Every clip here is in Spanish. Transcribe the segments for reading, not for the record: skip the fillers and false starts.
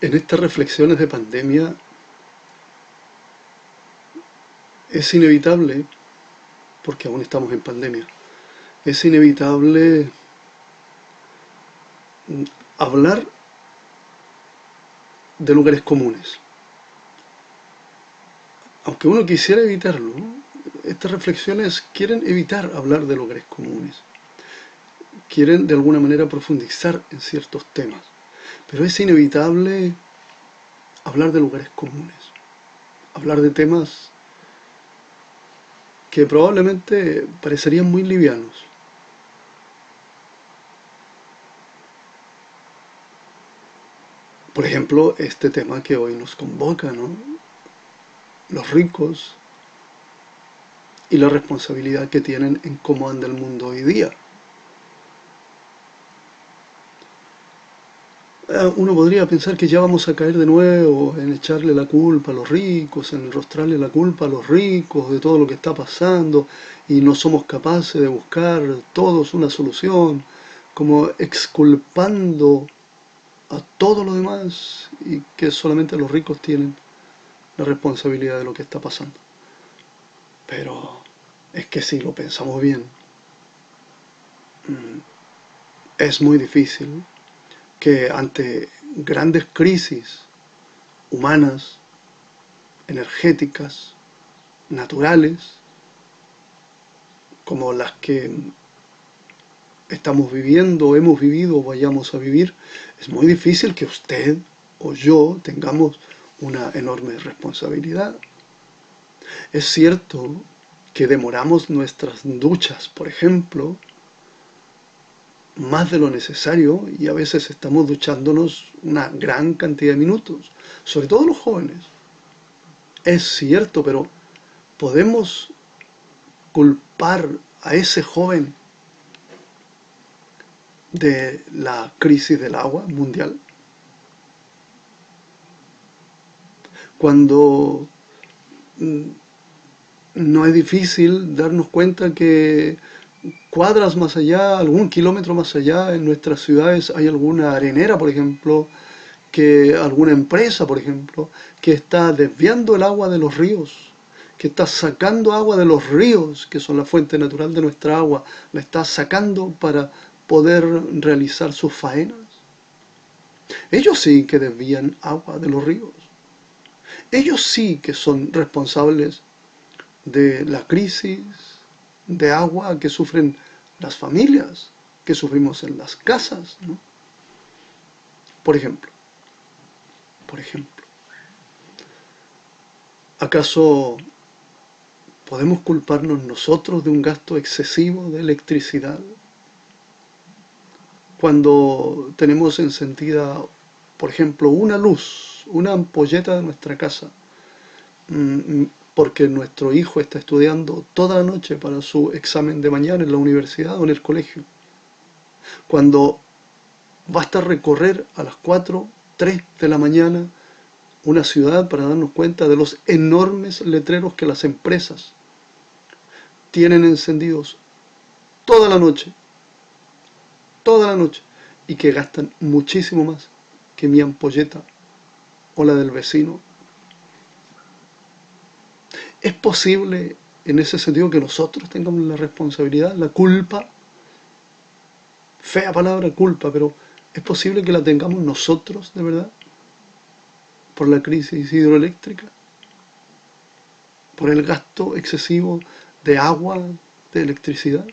En estas reflexiones de pandemia es inevitable, porque aún estamos en pandemia, es inevitable hablar de lugares comunes. Aunque uno quisiera evitarlo, estas reflexiones quieren evitar hablar de lugares comunes. Quieren de alguna manera profundizar en ciertos temas. Pero es inevitable hablar de lugares comunes. Hablar de temas que probablemente parecerían muy livianos. Por ejemplo, este tema que hoy nos convoca, ¿no? Los ricos y la responsabilidad que tienen en cómo anda el mundo hoy día. Uno podría pensar que ya vamos a caer de nuevo en echarle la culpa a los ricos, en enrostrarle la culpa a los ricos de todo lo que está pasando y no somos capaces de buscar todos una solución, como exculpando a todo lo demás y que solamente los ricos tienen la responsabilidad de lo que está pasando. Pero es que si lo pensamos bien, es muy difícil que ante grandes crisis humanas, energéticas, naturales, como las que estamos viviendo, hemos vivido o vayamos a vivir, es muy difícil que usted o yo tengamos una enorme responsabilidad. Es cierto que demoramos nuestras duchas, por ejemplo, más de lo necesario y a veces estamos duchándonos una gran cantidad de minutos, sobre todo los jóvenes. Es cierto, pero podemos culpar a ese joven de la crisis del agua mundial cuando no es difícil darnos cuenta que cuadras más allá, algún kilómetro más allá en nuestras ciudades hay alguna arenera, por ejemplo, que alguna empresa, por ejemplo, que está desviando el agua de los ríos, que está sacando agua de los ríos, que son la fuente natural de nuestra agua, la está sacando para poder realizar sus faenas. Ellos sí que desvían agua de los ríos. Ellos sí que son responsables de la crisis de agua que sufren las familias, que sufrimos en las casas, ¿no? Por ejemplo, por ejemplo, ¿acaso podemos culparnos nosotros de un gasto excesivo de electricidad cuando tenemos encendida, por ejemplo, una luz, una ampolleta de nuestra casa, porque nuestro hijo está estudiando toda la noche para su examen de mañana en la universidad o en el colegio? Cuando basta recorrer a las 4, 3 de la mañana una ciudad para darnos cuenta de los enormes letreros que las empresas tienen encendidos toda la noche, y que gastan muchísimo más que mi ampolleta o la del vecino. ¿Es posible en ese sentido que nosotros tengamos la responsabilidad, la culpa? Fea palabra culpa, pero ¿es posible que la tengamos nosotros de verdad? ¿Por la crisis hidroeléctrica? ¿Por el gasto excesivo de agua, de electricidad?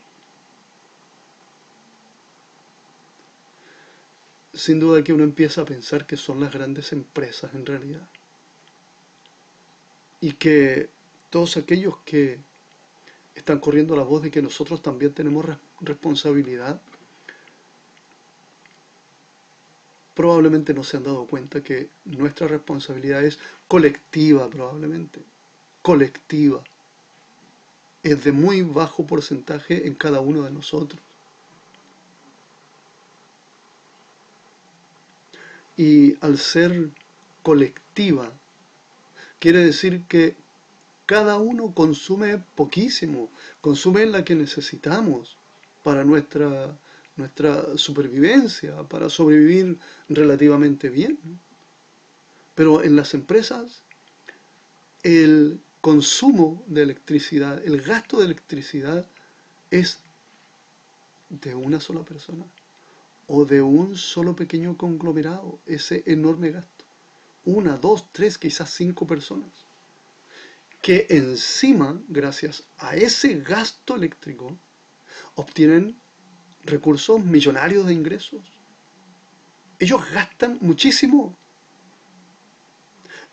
Sin duda que uno empieza a pensar que son las grandes empresas en realidad. Y que todos aquellos que están corriendo la voz de que nosotros también tenemos responsabilidad, probablemente no se han dado cuenta que nuestra responsabilidad es colectiva, probablemente. Colectiva. Es de muy bajo porcentaje en cada uno de nosotros. Y al ser colectiva, quiere decir que cada uno consume poquísimo, consume la que necesitamos para nuestra supervivencia, para sobrevivir relativamente bien. Pero en las empresas el consumo de electricidad, el gasto de electricidad es de una sola persona o de un solo pequeño conglomerado, ese enorme gasto. Una, dos, tres, quizás cinco personas, que encima, gracias a ese gasto eléctrico, obtienen recursos millonarios de ingresos. Ellos gastan muchísimo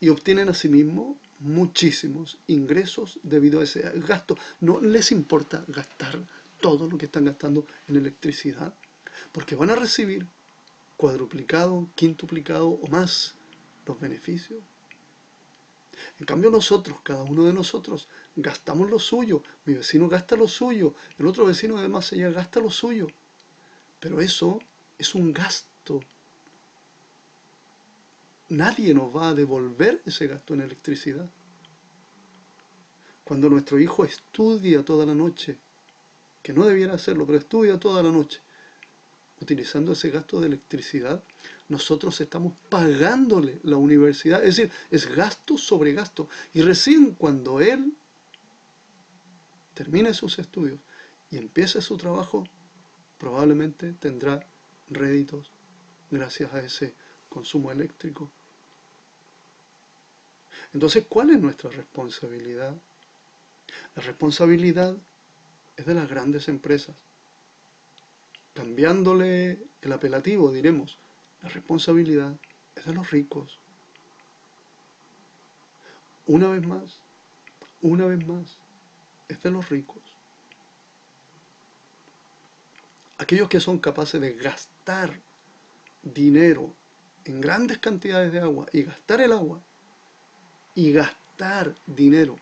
y obtienen asimismo muchísimos ingresos debido a ese gasto. No les importa gastar todo lo que están gastando en electricidad, porque van a recibir cuadruplicado, quintuplicado o más los beneficios. En cambio nosotros, cada uno de nosotros, gastamos lo suyo. Mi vecino gasta lo suyo, el otro vecino de más allá gasta lo suyo. Pero eso es un gasto. Nadie nos va a devolver ese gasto en electricidad. Cuando nuestro hijo estudia toda la noche, que no debiera hacerlo, pero estudia toda la noche, utilizando ese gasto de electricidad, nosotros estamos pagándole la universidad. Es decir, es gasto sobre gasto. Y recién cuando él termine sus estudios y empiece su trabajo, probablemente tendrá réditos gracias a ese consumo eléctrico. Entonces, ¿cuál es nuestra responsabilidad? La responsabilidad es de las grandes empresas. Cambiándole el apelativo, diremos, la responsabilidad es de los ricos. Una vez más, es de los ricos. Aquellos que son capaces de gastar dinero en grandes cantidades de agua y gastar el agua y gastar dinero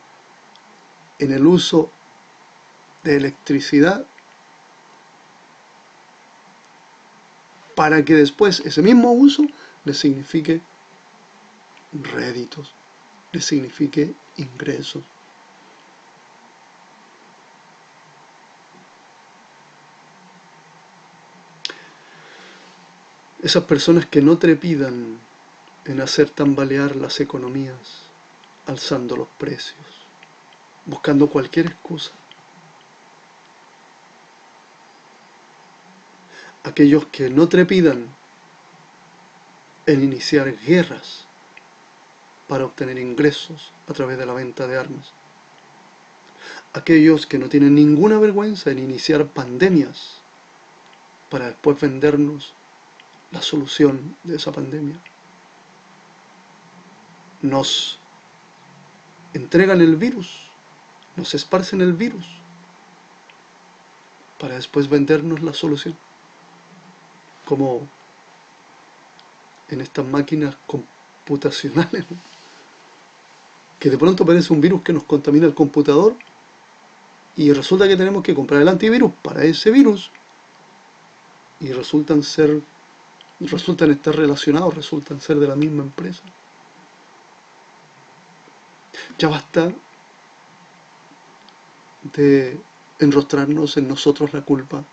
en el uso de electricidad para que después ese mismo uso le signifique réditos, le signifique ingresos. Esas personas que no trepidan en hacer tambalear las economías, alzando los precios, buscando cualquier excusa. Aquellos que no trepidan en iniciar guerras para obtener ingresos a través de la venta de armas. Aquellos que no tienen ninguna vergüenza en iniciar pandemias para después vendernos la solución de esa pandemia. Nos entregan el virus, nos esparcen el virus para después vendernos la solución. Como en estas máquinas computacionales, ¿no? Que de pronto aparece un virus que nos contamina el computador y resulta que tenemos que comprar el antivirus para ese virus y resultan estar relacionados, resultan ser de la misma empresa. Ya basta de enrostrarnos en nosotros la culpa,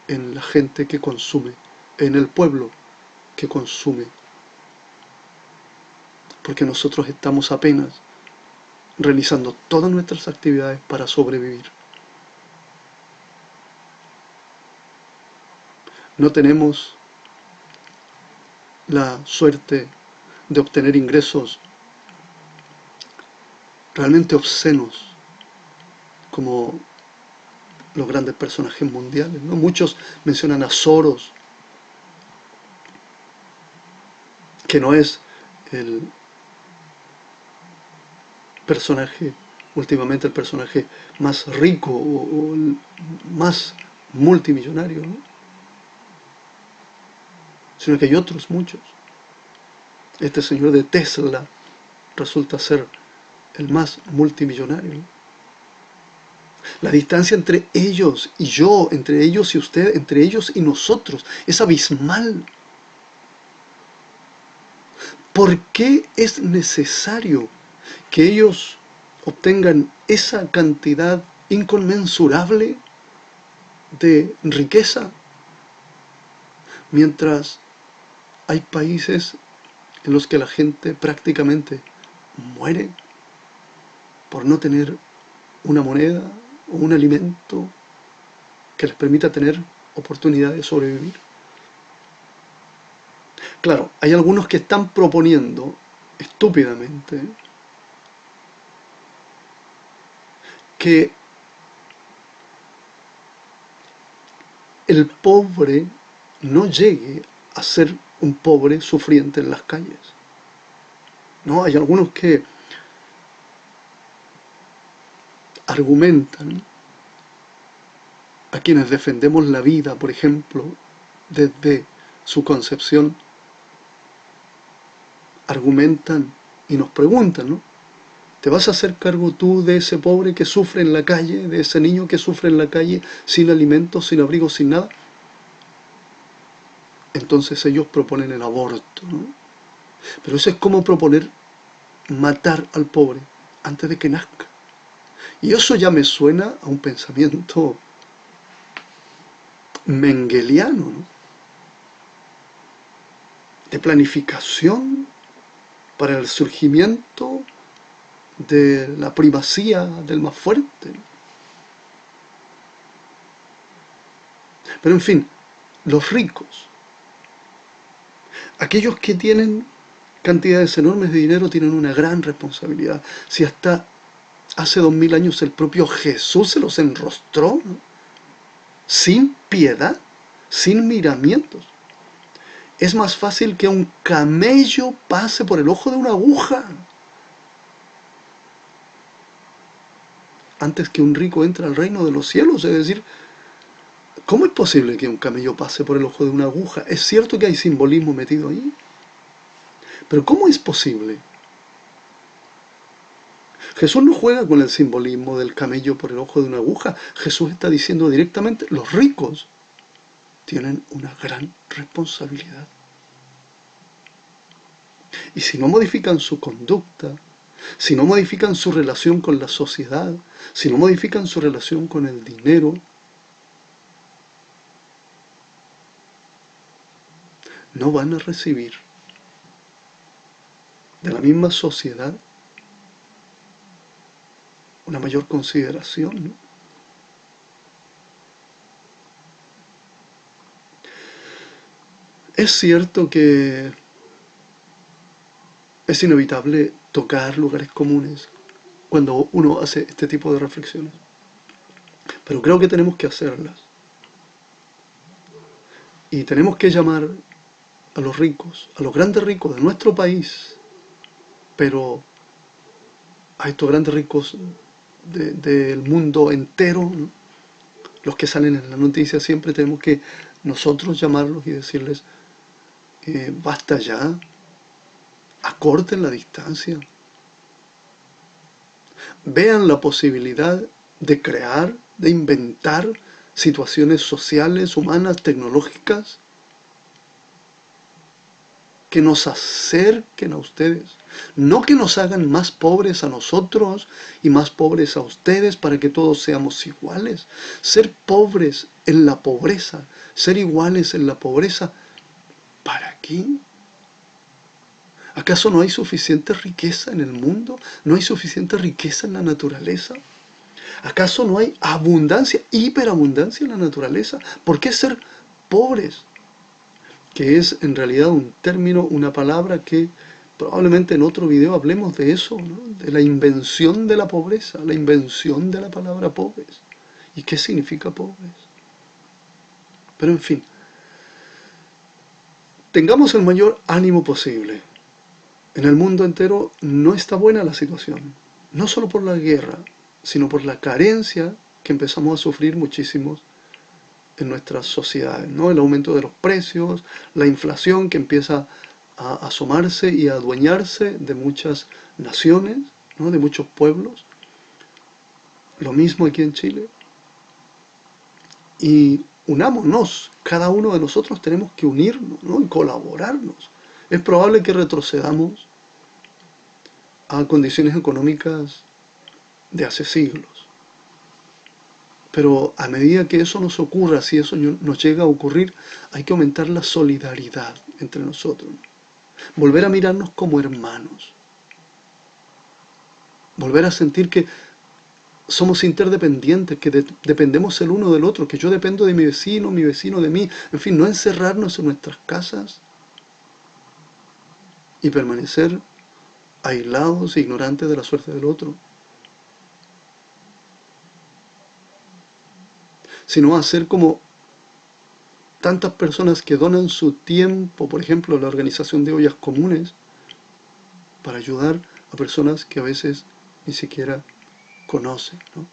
en la gente que consume, en el pueblo que consume, porque nosotros estamos apenas realizando todas nuestras actividades para sobrevivir. No tenemos la suerte de obtener ingresos realmente obscenos como los grandes personajes mundiales, ¿no? Muchos mencionan a Soros, que no es el personaje, últimamente el personaje más rico o el más multimillonario, ¿no? Sino que hay otros muchos. Este señor de Tesla resulta ser el más multimillonario, ¿no? La distancia entre ellos y yo, entre ellos y usted, entre ellos y nosotros, es abismal. ¿Por qué es necesario que ellos obtengan esa cantidad inconmensurable de riqueza, mientras hay países en los que la gente prácticamente muere por no tener una moneda o un alimento que les permita tener oportunidad de sobrevivir. Claro, hay algunos que están proponiendo estúpidamente que el pobre no llegue a ser un pobre sufriente en las calles. ¿No? Hay algunos que argumentan, a quienes defendemos la vida, por ejemplo, desde su concepción, argumentan y nos preguntan, ¿no? ¿Te vas a hacer cargo tú de ese pobre que sufre en la calle, de ese niño que sufre en la calle sin alimentos, sin abrigo, sin nada? Entonces ellos proponen el aborto, ¿no? Pero eso es como proponer matar al pobre antes de que nazca. Y eso ya me suena a un pensamiento mengeliano, ¿no? De planificación para el surgimiento de la primacía del más fuerte. Pero en fin, los ricos, aquellos que tienen cantidades enormes de dinero, tienen una gran responsabilidad. Si hasta hace 2000 años el propio Jesús se los enrostró, ¿no? Sin piedad, sin miramientos. Es más fácil que un camello pase por el ojo de una aguja antes que un rico entre al reino de los cielos. Es decir, ¿cómo es posible que un camello pase por el ojo de una aguja? Es cierto que hay simbolismo metido ahí, pero ¿cómo es posible? Jesús no juega con el simbolismo del camello por el ojo de una aguja. Jesús está diciendo directamente, los ricos tienen una gran responsabilidad. Y si no modifican su conducta, si no modifican su relación con la sociedad, si no modifican su relación con el dinero, no van a recibir de la misma sociedad una mayor consideración, ¿no? Es cierto que es inevitable tocar lugares comunes cuando uno hace este tipo de reflexiones, pero creo que tenemos que hacerlas y tenemos que llamar a los ricos, a los grandes ricos de nuestro país, pero a estos grandes ricos del mundo entero, ¿no? Los que salen en la noticia, siempre tenemos que nosotros llamarlos y decirles, basta ya, acorten la distancia, vean la posibilidad de crear, de inventar situaciones sociales, humanas, tecnológicas, que nos acerquen a ustedes, no que nos hagan más pobres a nosotros y más pobres a ustedes para que todos seamos iguales. Ser pobres en la pobreza, ser iguales en la pobreza, ¿para qué? ¿Acaso no hay suficiente riqueza en el mundo? ¿No hay suficiente riqueza en la naturaleza? ¿Acaso no hay abundancia, hiperabundancia en la naturaleza? ¿Por qué ser pobres? Que es en realidad un término, una palabra que probablemente en otro video hablemos de eso, ¿no? De la invención de la pobreza, la invención de la palabra pobres. ¿Y qué significa pobres? Pero en fin, tengamos el mayor ánimo posible. En el mundo entero no está buena la situación, no solo por la guerra, sino por la carencia que empezamos a sufrir muchísimos en nuestras sociedades, ¿no? El aumento de los precios, la inflación que empieza a asomarse y a adueñarse de muchas naciones, ¿no? De muchos pueblos. Lo mismo aquí en Chile. Y unámonos, cada uno de nosotros tenemos que unirnos, ¿no? Y colaborarnos. Es probable que retrocedamos a condiciones económicas de hace siglos. Pero a medida que eso nos ocurra, si eso nos llega a ocurrir, hay que aumentar la solidaridad entre nosotros. volver a mirarnos como hermanos, volver a sentir que somos interdependientes, que dependemos el uno del otro, que yo dependo de mi vecino de mí, en fin, no encerrarnos en nuestras casas y permanecer aislados e ignorantes de la suerte del otro, sino hacer como tantas personas que donan su tiempo, por ejemplo, la organización de ollas comunes, para ayudar a personas que a veces ni siquiera conocen, ¿no?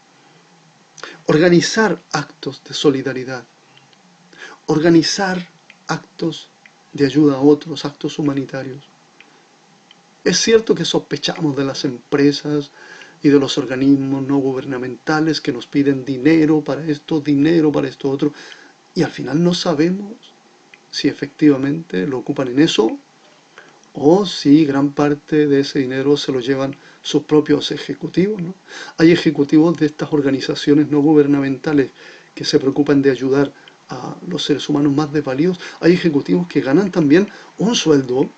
Organizar actos de solidaridad, organizar actos de ayuda a otros, actos humanitarios. Es cierto que sospechamos de las empresas y de los organismos no gubernamentales que nos piden dinero para esto otro, y al final no sabemos si efectivamente lo ocupan en eso o si gran parte de ese dinero se lo llevan sus propios ejecutivos, ¿no? Hay ejecutivos de estas organizaciones no gubernamentales que se preocupan de ayudar a los seres humanos más desvalidos. Hay ejecutivos que ganan también un sueldo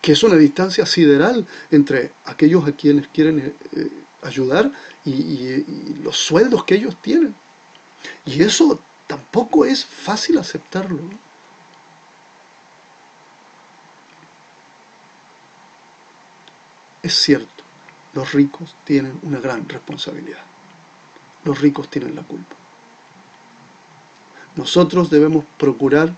que es una distancia sideral entre aquellos a quienes quieren ayudar y los sueldos que ellos tienen. Y eso tampoco es fácil aceptarlo, ¿no? Es cierto, los ricos tienen una gran responsabilidad. Los ricos tienen la culpa. Nosotros debemos procurar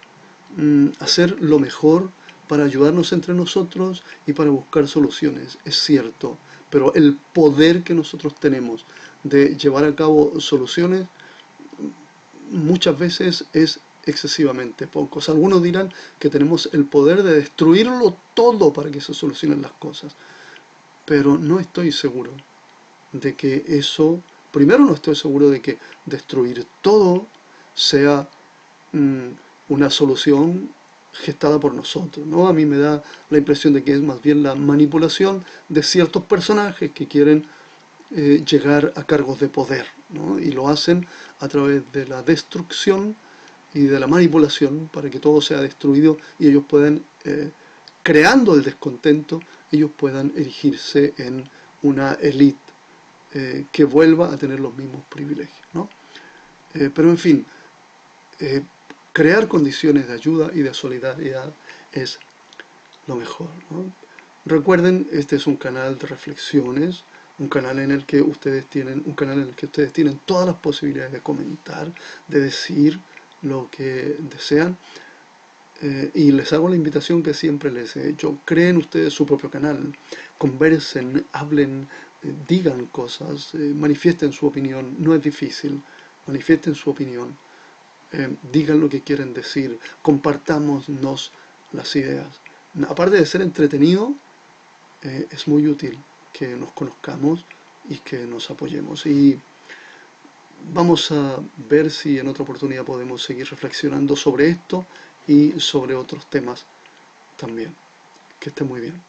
hacer lo mejor para ayudarnos entre nosotros y para buscar soluciones, es cierto, pero el poder que nosotros tenemos de llevar a cabo soluciones muchas veces es excesivamente pocos. Algunos dirán que tenemos el poder de destruirlo todo para que se solucionen las cosas, pero no estoy seguro de que eso, primero no estoy seguro de que destruir todo sea una solución gestada por nosotros, ¿no? A mí me da la impresión de que es más bien la manipulación de ciertos personajes que quieren llegar a cargos de poder, ¿no? Y lo hacen a través de la destrucción y de la manipulación para que todo sea destruido y ellos puedan, creando el descontento, ellos puedan erigirse en una élite que vuelva a tener los mismos privilegios, ¿no? Pero en fin, crear condiciones de ayuda y de solidaridad es lo mejor, ¿no? Recuerden, este es un canal de reflexiones, un canal en el que ustedes tienen todas las posibilidades de comentar, de decir lo que desean. Y les hago la invitación que siempre les he hecho: creen ustedes su propio canal, conversen, hablen, digan cosas, manifiesten su opinión, no es difícil, manifiesten su opinión, digan lo que quieren decir, compartámonos las ideas. Aparte de ser entretenido, es muy útil que nos conozcamos y que nos apoyemos. Y vamos a ver si en otra oportunidad podemos seguir reflexionando sobre esto y sobre otros temas también. Que esté muy bien.